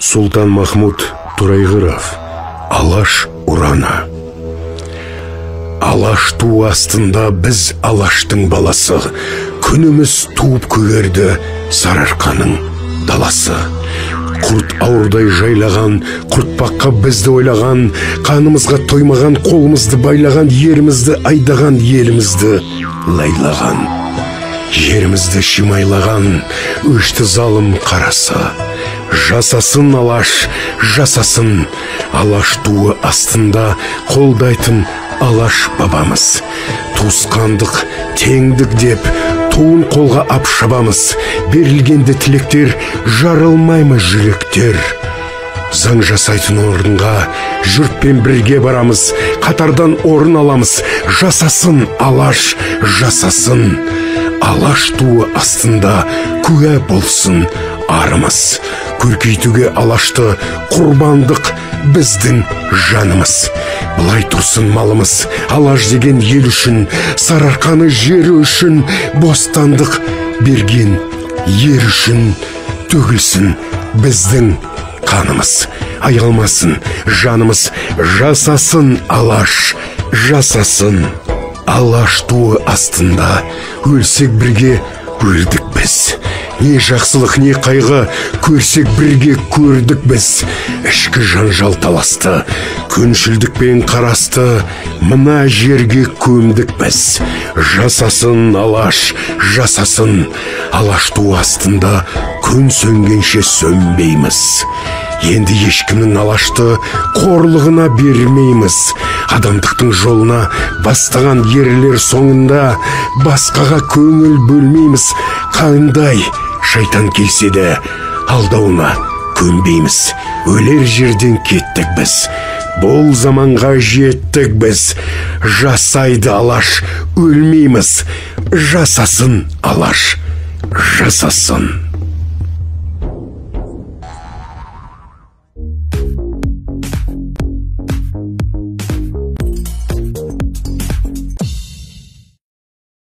Султан Махмуд Турайғыров. Алаш ураны. Алаш ту астында біз алаштың баласы, күніміз туып көгерді сарыарқаның даласы. Құрт ауырдай жайлаған, құртпаққа бізді ойлаған, қанымызға тоймаған, қолымызды байлаған, ерімізді айдаған, елімізді лайлаған. Жерімізді шимайлаған, өшті залым қарасы. Жасасын алаш, жасасын, алаш туы астында қолдайтын алаш бабамыз. Туысқандық, теңдік деп, туын қолға ап шабамыз. Берілгенде тілектер, жарылмаймы жүректер. Заң жасайтын орынға жұртпен бірге барамыз, қатардан орын аламыз. Жасасын алаш, жасасын, алаш туы астында куә болсын арымыз. Көркейтуге алашты құрбандық біздің жанымыз. Бұлай тұрсын малымыз, алаш деген ел үшін, сарыарқаны жері үшін, бостандық берген ер үшін, төгілсін біздің қанымыз. Аялмасын жанымыз, жасасын алаш, жасасын. Алаш туы астында өлсек бірге өлдік біз. Не жақсылық, не қайғы көрсек бірге көрдік біз. Ішкі жанжал таласты, күншілдікпен қарасты, мына жерге көмдік біз. Жасасын алаш, жасасын, алаш туы астында күн сөнгенше сөнбейміз. Енді ешкімнің алашты қорлығына бермейміз. Адамдықтың жолына бастаған ерлер соңында басқаға көңіл бөлмейміз. Қандай шайтан келсе де алдауына көнбейміз. Өлер жерден кеттік біз, бұл заманға жеттік біз. Жасайды алаш, өлмейміз. Жасасын алаш, жасасын.